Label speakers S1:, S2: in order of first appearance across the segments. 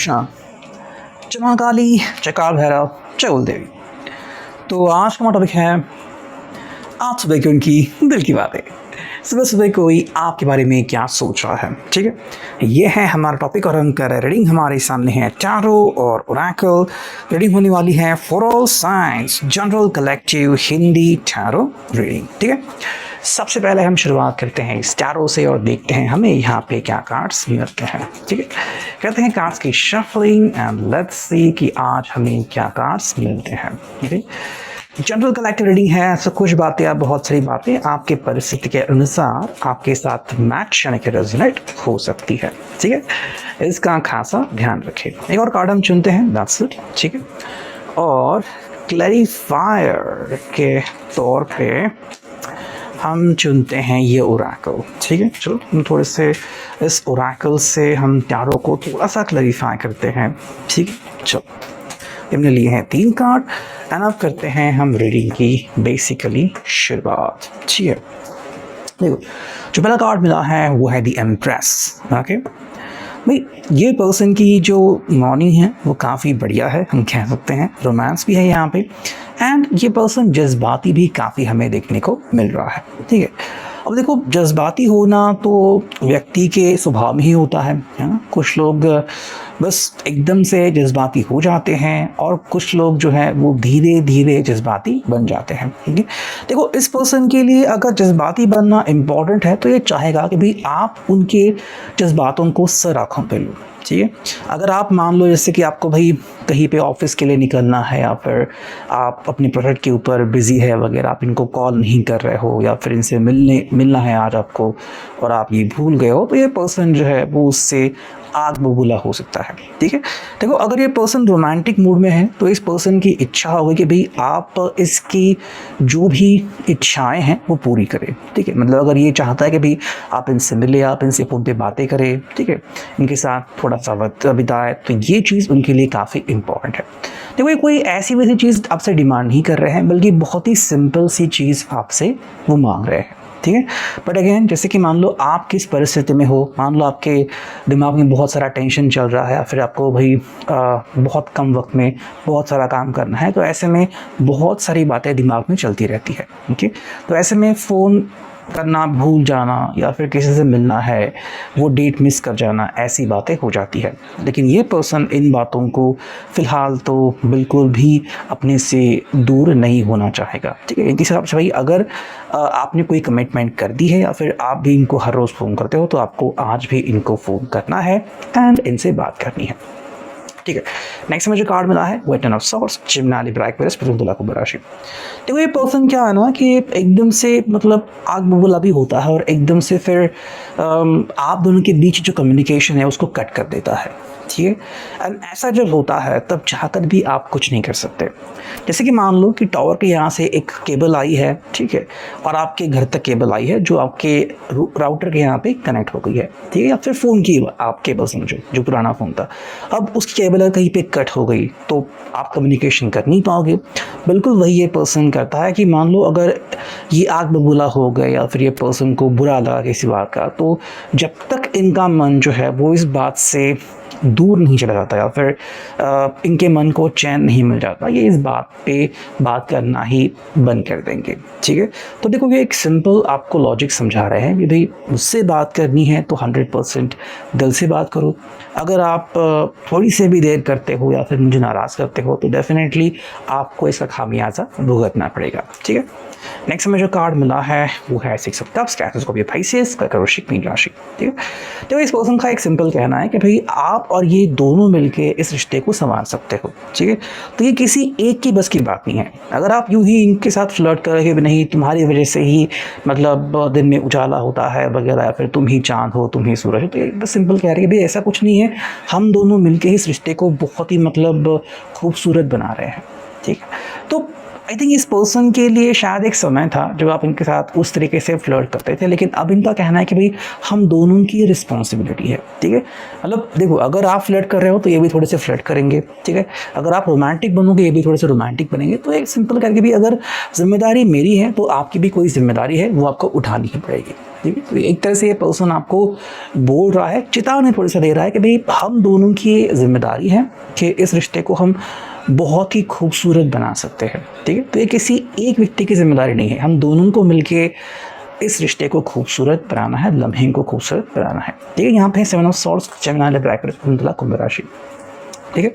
S1: कृष्णा, जय महाकाली, जय काल भैरव, जय कुल देवी। तो आज का हमारा टॉपिक है आप सुबह की उनकी दिल की बातें। सुबह सुबह कोई आपके बारे में क्या सोच रहा है, ठीक है। ये है हमारा टॉपिक और हम कर रहे रीडिंग। हमारे सामने है टैरो और ओरेकल। रीडिंग होने वाली है for all science general collective Hindi tarot reading, ठीक है। सबसे पहले हम शुरुआत करते हैं इस टैरो से और देखते हैं हमें यहाँ पे क्या कार्ड्स मिलते हैं, ठीक है। कहते हैं कार्ड्स की शफलिंग एंड लेट्स सी कि आज हमें क्या कार्ड्स मिलते हैं, ठीक है। जनरल कलेक्टिव रीडिंग है, सब कुछ बातें आप बहुत सारी बातें आपके परिस्थिति के अनुसार आपके साथ मैच यानी कि रेजोनेट हो सकती है, ठीक है। इसका खासा ध्यान रखें। एक और कार्ड हम चुनते हैं, दैट्स इट, ठीक है। और क्लैरिफायर के तौर पे हम चुनते हैं ये ओरेकल, ठीक है। चलो हम थोड़े से इस ओरेकल से हम टैरो को थोड़ा सा क्लैरिफाई करते हैं, ठीक है। चलो हमने लिए हैं 3 कार्ड एंड अब करते हैं हम रीडिंग की बेसिकली शुरुआत, ठीक है। देखो जो पहला कार्ड मिला है वो है द एम्प्रेस, ओके भाई। ये पर्सन की जो मॉर्निंग है वो काफ़ी बढ़िया है, हम कह सकते हैं। रोमांस भी है यहाँ पे एंड ये पर्सन जज्बाती भी काफ़ी हमें देखने को मिल रहा है, ठीक है। अब देखो जज्बाती होना तो व्यक्ति के स्वभाव में ही होता है ना। कुछ लोग बस एकदम से जज्बाती हो जाते हैं और कुछ लोग जो है वो धीरे धीरे जज्बाती बन जाते हैं, ठीक है। देखो इस पर्सन के लिए अगर जज्बाती बनना इम्पॉर्टेंट है तो ये चाहेगा कि भाई आप उनके जज्बातों को सर आँखों पे लो, ठीक है। अगर आप मान लो जैसे कि आपको भाई कहीं पे ऑफिस के लिए निकलना है या फिर आप अपने प्रोजेक्ट के ऊपर बिजी है वगैरह, आप इनको कॉल नहीं कर रहे हो या फिर इनसे मिलना है आज आपको और आप ये भूल गए हो, तो ये पर्सन जो है वो उससे आग बबूला हो सकता है, ठीक है। देखो अगर ये पर्सन रोमांटिक मूड में है तो इस पर्सन की इच्छा होगी कि भाई आप इसकी जो भी इच्छाएं हैं वो पूरी करें, ठीक है। मतलब अगर ये चाहता है कि भाई आप इनसे मिले, आप इनसे फ़ोन पे बातें करें, ठीक है, इनके साथ थोड़ा सा वक्त बिताए, तो ये चीज़ उनके लिए काफ़ी इम्पॉर्टेंट है। देखो ये कोई ऐसी वैसी चीज़ आपसे डिमांड नहीं कर रहे हैं, बल्कि बहुत ही सिंपल सी चीज़ आपसे वो मांग रहे हैं, ठीक है। बट अगेन जैसे कि मान लो आप किस परिस्थिति में हो, मान लो आपके दिमाग में बहुत सारा टेंशन चल रहा है या फिर आपको भाई बहुत कम वक्त में बहुत सारा काम करना है, तो ऐसे में बहुत सारी बातें दिमाग में चलती रहती है, ठीक है। तो ऐसे में फ़ोन करना भूल जाना या फिर किसी से मिलना है, वो डेट मिस कर जाना, ऐसी बातें हो जाती है। लेकिन ये पर्सन इन बातों को फ़िलहाल तो बिल्कुल भी अपने से दूर नहीं होना चाहेगा, ठीक है। इनके हिसाब से भाई अगर आपने कोई कमिटमेंट कर दी है या फिर आप भी इनको हर रोज़ फ़ोन करते हो, तो आपको आज भी इनको फ़ोन करना है एंड इनसे बात करनी है, ठीक है। नेक्स्ट में जो कार्ड मिला है वो 10 ऑफ सॉर्ड्स, जिम्ना लिब्रा एक्वेरियस तुला कुंभ राशि। देखो ये पर्सन क्या है ना कि एकदम से मतलब आग बबूला भी होता है और एकदम से फिर आप दोनों के बीच जो कम्युनिकेशन है उसको कट कर देता है, ठीक है। एंड ऐसा जब होता है तब चाहकर भी आप कुछ नहीं कर सकते। जैसे कि मान लो कि टावर के यहाँ से एक केबल आई है, ठीक है, और आपके घर तक केबल आई है जो आपके राउटर के यहाँ पे कनेक्ट हो गई है, ठीक है। या फिर फ़ोन की आप केबल समझो, जो पुराना फ़ोन था, अब उसकी केबल कहीं पे कट हो गई तो आप कम्युनिकेशन कर नहीं पाओगे। बिल्कुल वही ये पर्सन करता है कि मान लो अगर ये आग बबूला हो गए या फिर ये पर्सन को बुरा लगा किसी बात का, तो जब तक इनका मन जो है वो इस बात से दूर नहीं चला जाता या फिर इनके मन को चैन नहीं मिल जाता, ये इस बात पे बात करना ही बंद कर देंगे, ठीक है। तो देखो ये एक सिंपल आपको लॉजिक समझा रहे हैं कि भाई मुझसे बात करनी है तो 100% दिल से बात करो। अगर आप थोड़ी से भी देर करते हो या फिर मुझे नाराज़ करते हो तो डेफिनेटली आपको इसका खामियाजा भुगतना पड़ेगा, ठीक है। नेक्स्ट में जो कार्ड मिला है वो है 6 of cups, captain of Pisces, कर्क वृश्चिक मीन राशि, ठीक है। तो इस पर्सन का एक सिंपल कहना है कि भाई आप और ये दोनों मिलके इस रिश्ते को संभाल सकते हो, ठीक है। तो ये किसी एक की बस की बात नहीं है। अगर आप यूं ही इनके साथ फ्लर्ट करोगे, नहीं तुम्हारी वजह से ही मतलब दिन में उजाला होता है वगैरह, या फिर तुम ही चांद हो, तुम ही सूरज हो, तो ये बस सिंपल कह रहे हैं कि भाई ऐसा कुछ नहीं है, हम दोनों मिलके इस रिश्ते को बहुत ही मतलब खूबसूरत बना रहे हैं, ठीक है। तो आई थिंक इस पर्सन के लिए शायद एक समय था जब आप इनके साथ उस तरीके से फ्लर्ट करते थे, लेकिन अब इनका कहना है कि भाई हम दोनों की रिस्पॉन्सिबिलिटी है, ठीक है। मतलब देखो अगर आप फ्लर्ट कर रहे हो तो ये भी थोड़े से फ्लर्ट करेंगे, ठीक है। अगर आप रोमांटिक बनोगे ये भी थोड़े से रोमांटिक बनेंगे। तो एक सिंपल करके भी अगर जिम्मेदारी मेरी है तो आपकी भी कोई जिम्मेदारी है वो आपको उठानी ही पड़ेगी, ठीक है। तो एक तरह से ये पर्सन आपको बोल रहा है, चेतावनी थोड़ी सा दे रहा है कि भाई हम दोनों की जिम्मेदारी है कि इस रिश्ते को हम बहुत ही खूबसूरत बना सकते हैं। ठीक है। तो ये किसी एक व्यक्ति की जिम्मेदारी नहीं है, हम दोनों को मिलके इस रिश्ते को खूबसूरत बनाना है, लम्हे को खूबसूरत बनाना है। ठीक है। यहाँ पे 7 ऑफ सॉर्ड्स, जेमिनी ब्रैकेट कुंभ राशि। ठीक है।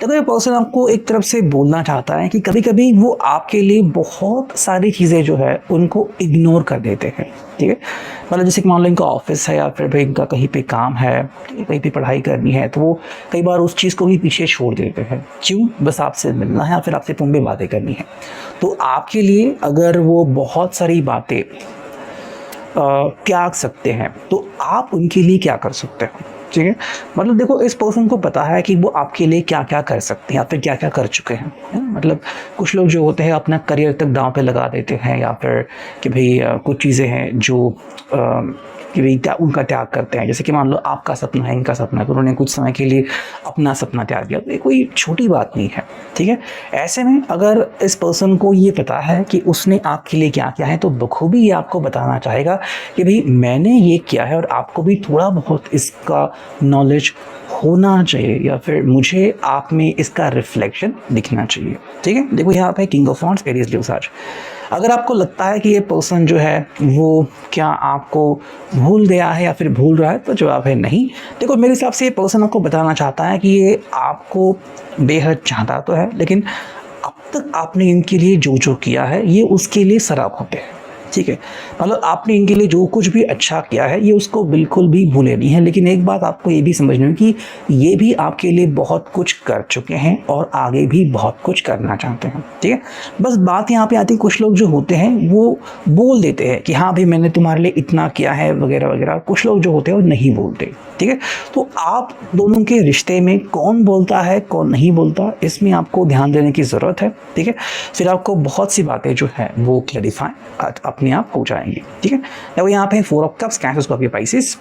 S1: देखो ये पर्सन आपको एक तरफ से बोलना चाहता है कि कभी कभी वो आपके लिए बहुत सारी चीज़ें जो है उनको इग्नोर कर देते हैं। ठीक है। मतलब जैसे कि मान लो इनका ऑफिस है या फिर भाई इनका कहीं पे काम है, कहीं पे पढ़ाई करनी है, तो वो कई बार उस चीज़ को भी पीछे छोड़ देते हैं। क्यों? बस आपसे मिलना है या फिर आपसे फ़ोन पे बातें करनी है। तो आपके लिए अगर वो बहुत सारी बातें त्याग सकते हैं तो आप उनके लिए क्या कर सकते हो? ठीक है। मतलब देखो इस पर्सन को पता है कि वो आपके लिए क्या क्या कर सकते हैं या फिर क्या क्या कर चुके हैं, है ना? मतलब कुछ लोग जो होते हैं अपना करियर तक दांव पे लगा देते हैं, या फिर कि भाई कुछ चीज़ें हैं जो कि भाई उनका त्याग करते हैं। जैसे कि मान लो आपका सपना है, इनका सपना है, तो उन्होंने कुछ समय के लिए अपना सपना त्याग दिया। तो ये कोई छोटी बात नहीं है। ठीक है। ऐसे में अगर इस पर्सन को ये पता है कि उसने आपके लिए क्या किया है, तो बखूबी ये आपको बताना चाहेगा कि भाई मैंने ये किया है और आपको भी थोड़ा बहुत इसका नॉलेज होना चाहिए, या फिर मुझे आप में इसका रिफ्लेक्शन दिखना चाहिए। ठीक है। देखो यहाँ पे किंग ऑफ वॉन्ड्स, एरीज, लियो, साज। अगर आपको लगता है कि ये पर्सन जो है वो क्या आपको भूल गया है या फिर भूल रहा है, तो जवाब है नहीं। देखो मेरे हिसाब से ये पर्सन आपको बताना चाहता है कि ये आपको बेहद चाहता तो है, लेकिन अब तक आपने इनके लिए जो जो किया है ये उसके लिए सराप होते हैं। ठीक है। मतलब आपने इनके लिए जो कुछ भी अच्छा किया है ये उसको बिल्कुल भी भूले नहीं है। लेकिन एक बात आपको ये भी समझनी होगी कि ये भी आपके लिए बहुत कुछ कर चुके हैं और आगे भी बहुत कुछ करना चाहते हैं। ठीक है। बस बात यहाँ पे आती है, कुछ लोग जो होते हैं वो बोल देते हैं कि हाँ भाई मैंने तुम्हारे लिए इतना किया है वगैरह वगैरह। कुछ लोग जो होते हैं वो नहीं बोलते। ठीक है। तो आप दोनों के रिश्ते में कौन बोलता है कौन नहीं बोलता, इसमें आपको ध्यान देने की ज़रूरत है। ठीक है। फिर आपको बहुत सी बातें जो है वो क्लैरिफाई अपने आप हो जाएंगी। ठीक है। देखो यहाँ पे 4 of cups, cancer, Scorpio, Pisces,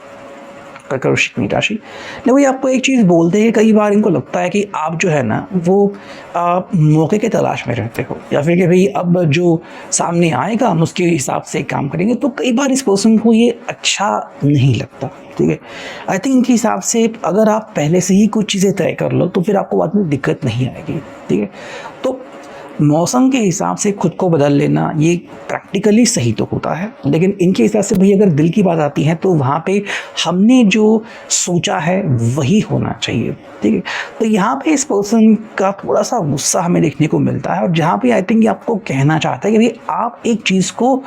S1: कर्क, वृश्चिक, मीन राशि। देखो ये आपको एक चीज़ बोलते हैं, कई बार इनको लगता है कि आप जो है ना वो मौके के तलाश में रहते हो, या फिर कि भाई अब जो सामने आएगा हम उसके हिसाब से काम करेंगे। तो कई बार इस पर्सन को ये अच्छा नहीं लगता। ठीक है। आई थिंक इनके हिसाब से अगर आप पहले से ही कुछ चीज़ें तय कर लो तो फिर आपको बाद में दिक्कत नहीं आएगी। ठीक है। तो मौसम के हिसाब से खुद को बदल लेना ये प्रैक्टिकली सही तो होता है, लेकिन इनके हिसाब से भाई अगर दिल की बात आती है तो वहाँ पे हमने जो सोचा है वही होना चाहिए। ठीक है। तो यहाँ पे इस पर्सन का थोड़ा सा गुस्सा हमें देखने को मिलता है, और जहाँ पे आई थिंक आपको कहना चाहता है कि भाई आप एक चीज़ को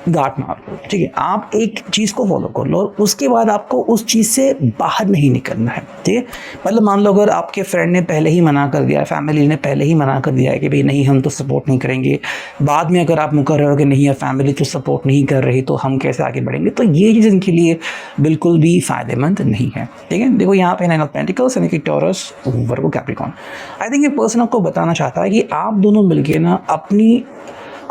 S1: गांठ मार लो। ठीक है। आप एक चीज़ को फॉलो कर लो और उसके बाद आपको उस चीज़ से बाहर नहीं निकलना है। ठीक है। मतलब मान लो अगर आपके फ्रेंड ने पहले ही मना कर दिया है, फैमिली ने पहले ही मना कर दिया है कि भाई नहीं हम तो सपोर्ट नहीं करेंगे, बाद में अगर आप मुकर रहे हो कि नहीं है फैमिली तो सपोर्ट नहीं कर रही तो हम कैसे आगे बढ़ेंगे, तो ये चीज़ इनके लिए बिल्कुल भी फ़ायदेमंद नहीं है। ठीक है। देखो यहाँ पे 9 ऑफ पेंटिकल्स यानी कि taurus, Virgo, Capricorn. I think ये पर्सन आपको बताना चाहता है कि आप दोनों मिलके ना अपनी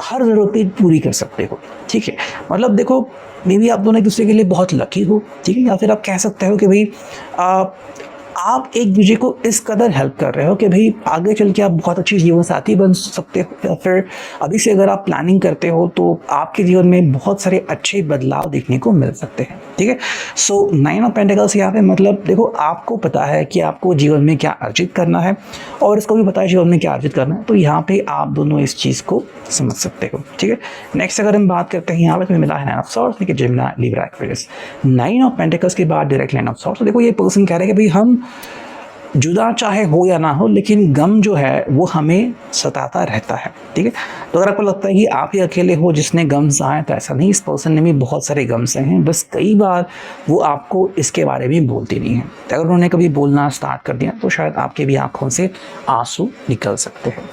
S1: हर ज़रूरतें पूरी कर सकते हो। ठीक है। मतलब देखो मे बी आप दोनों एक दूसरे के लिए बहुत लकी हो। ठीक है। या फिर आप कह सकते हो कि भाई आप एक दूसरे को इस कदर हेल्प कर रहे हो कि भाई आगे चल के आप बहुत अच्छी जीवन साथी बन सकते हो, या फिर अभी से अगर आप प्लानिंग करते हो तो आपके जीवन में बहुत सारे अच्छे बदलाव देखने को मिल सकते हैं। ठीक है। सो 9 ऑफ पेंटिकल्स यहाँ पे मतलब देखो आपको पता है कि आपको जीवन में क्या अर्जित करना है और इसको भी पता है जीवन में क्या अर्जित करना है, तो यहाँ पे आप दोनों इस चीज़ को समझ सकते हो। ठीक है। नेक्स्ट अगर हम बात करते हैं यहाँ पे मिला है 9 ऑफ सॉर्ड्स, ठीक है, Gemini, Libra, Aquarius. 9 of pentacles के बाद डायरेक्ट 9 ऑफ सॉर्ड्स। तो देखो ये पर्सन कह रहे हैं कि भाई हम जुदा चाहे हो या ना हो, लेकिन गम जो है वो हमें सताता रहता है। ठीक है। तो अगर आपको लगता है कि आप ही अकेले हो जिसने गम सहे, तो ऐसा नहीं, इस पर्सन ने भी बहुत सारे गम सहे हैं, बस कई बार वो आपको इसके बारे में बोलती नहीं है। तो अगर उन्होंने कभी बोलना स्टार्ट कर दिया तो शायद आपके भी आंखों से आंसू निकल सकते हैं।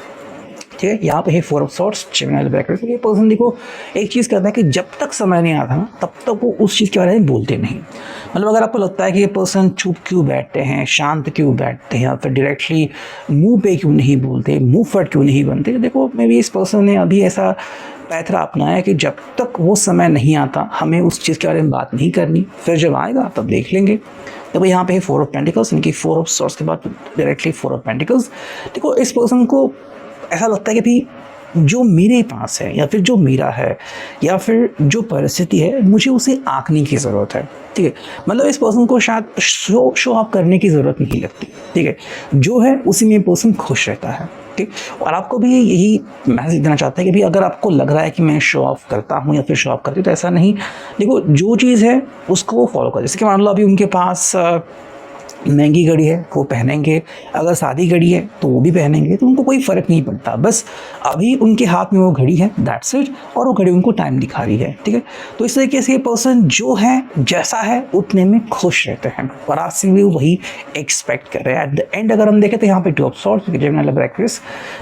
S1: ठीक है। यहाँ पे है 4 ऑफ सॉर्ड्स, जेमिनी, ब्रैकेट। ये पर्सन देखो एक चीज़ करता है कि जब तक समय नहीं आता ना तब तक वो उस चीज़ के बारे में बोलते नहीं। मतलब अगर आपको लगता है कि ये पर्सन चुप क्यों बैठते हैं, शांत क्यों बैठते हैं, या फिर डायरेक्टली मुंह पे क्यों नहीं बोलते, मुंह फट क्यों नहीं बनते, तो देखो मे बी इस पर्सन ने अभी ऐसा पैथरा अपनाया है कि जब तक वो समय नहीं आता हमें उस चीज़ के बारे में बात नहीं करनी, फिर जब आएगा तब देख लेंगे। देखो यहाँ पे है 4 ऑफ पेंटिकल्स, इनकी 4 ऑफ सॉर्ड्स के बाद डायरेक्टली 4 ऑफ पेंटिकल्स। देखो इस पर्सन को ऐसा लगता है कि भाई जो मेरे पास है या फिर जो मेरा है या फिर जो परिस्थिति है, मुझे उसे आंकने की ज़रूरत है। ठीक है, मतलब इस पर्सन को शायद शो ऑफ करने की ज़रूरत नहीं लगती। ठीक है, जो है उसी में पर्सन खुश रहता है। ठीक, और आपको भी यही मैसेज देना चाहता है कि भाई अगर आपको लग रहा है कि मैं शो ऑफ करता हूँ या फिर शो ऑफ करती हूँ, तो ऐसा नहीं। देखो, जो चीज़ है उसको वो फॉलो करो। जैसे कि मान लो अभी उनके पास महंगी घड़ी है, वो पहनेंगे। अगर सादी घड़ी है तो वो भी पहनेंगे, तो उनको कोई फ़र्क नहीं पड़ता। बस अभी उनके हाथ में वो घड़ी है, दैट्स इट, और वो घड़ी उनको टाइम दिखा रही है। ठीक है, तो इस तरीके से ये पर्सन जो है जैसा है उतने में खुश रहते हैं और आपसे भी वही एक्सपेक्ट कर रहे हैं। एट द एंड अगर हम देखें तो यहाँ पे टू ऑफ सॉर्ड्स, एक्विस,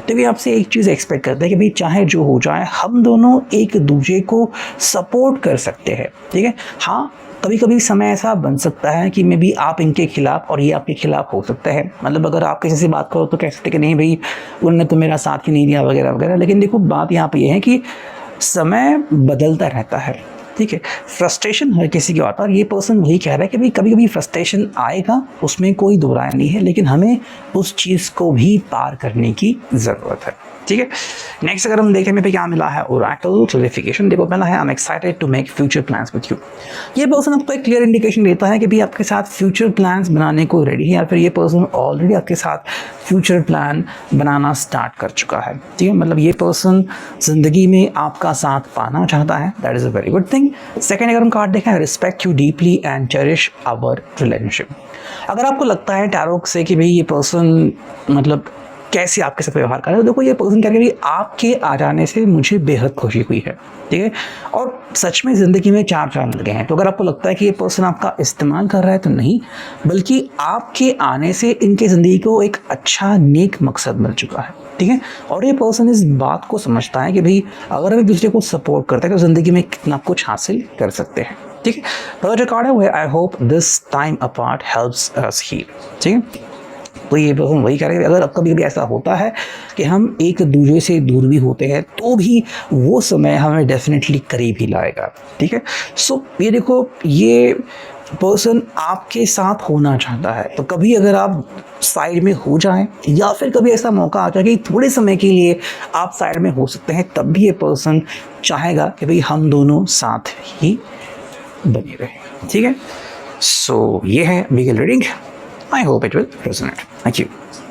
S1: तो भी आपसे एक चीज़ एक्सपेक्ट करते हैं कि भाई चाहे जो हो जाए, हम दोनों एक दूसरे को सपोर्ट कर सकते हैं। ठीक है, हाँ, कभी कभी समय ऐसा बन सकता है कि मे बी आप इनके खिलाफ और ये आपके खिलाफ हो सकता है। मतलब अगर आप किसी से बात करो तो कह सकते कि नहीं भाई उन्होंने तो मेरा साथ ही नहीं दिया वगैरह वगैरह। लेकिन देखो, बात यहाँ पे ये है कि समय बदलता रहता है। ठीक है, फ्रस्ट्रेशन हर किसी को आता है, और ये पर्सन वही कह रहा है कि भाई कभी कभी फ्रस्ट्रेशन आएगा, उसमें कोई दो राय नहीं है, लेकिन हमें उस चीज़ को भी पार करने की ज़रूरत है। ठीक है, नेक्स्ट अगर हम देखें में पे क्या मिला है, ओरेकल क्लैरिफिकेशन। देखो, पहला है I'm excited to make future plans with you. ये पर्सन आपको एक क्लियर इंडिकेशन देता है कि भाई आपके साथ फ्यूचर प्लान्स बनाने को रेडी है, या फिर ये पर्सन ऑलरेडी आपके साथ फ्यूचर प्लान बनाना स्टार्ट कर चुका है। ठीक है, मतलब ये पर्सन ज़िंदगी में आपका साथ पाना चाहता है, that is a very good thing. Second अगर हम कार्ड देखें, respect you deeply and cherish our relationship. अगर आपको लगता है टैरो से कि भाई ये पर्सन मतलब कैसे आपके साथ व्यवहार कर रहे हो, देखो ये पर्सन कह रही है आपके आ जाने से मुझे बेहद खुशी हुई है। ठीक है, और सच में ज़िंदगी में चार चांद लगे हैं। तो अगर आपको लगता है कि ये पर्सन आपका इस्तेमाल कर रहा है, तो नहीं, बल्कि आपके आने से इनकी ज़िंदगी को एक अच्छा नेक मकसद मिल चुका है। ठीक है, और ये पर्सन इस बात को समझता है कि भाई अगर हम एक दूसरे को सपोर्ट करते हैं तो ज़िंदगी में कितना कुछ हासिल कर सकते हैं। ठीक है, थर्ड जो कार्ड है वो है I hope this time apart helps us heal. ठीक है, तो ये पर्सन वही कह रहे हैं, अगर कभी कभी ऐसा होता है कि हम एक दूसरे से दूर भी होते हैं, तो भी वो समय हमें डेफिनेटली करीब ही लाएगा। ठीक है, सो ये देखो, ये पर्सन आपके साथ होना चाहता है, तो कभी अगर आप साइड में हो जाएं या फिर कभी ऐसा मौका आ जाए कि थोड़े समय के लिए आप साइड में हो सकते हैं, तब भी ये पर्सन चाहेगा कि भाई हम दोनों साथ ही बने रहें। ठीक है, सो ये है wiggle reading. I hope it will resonate. Thank you.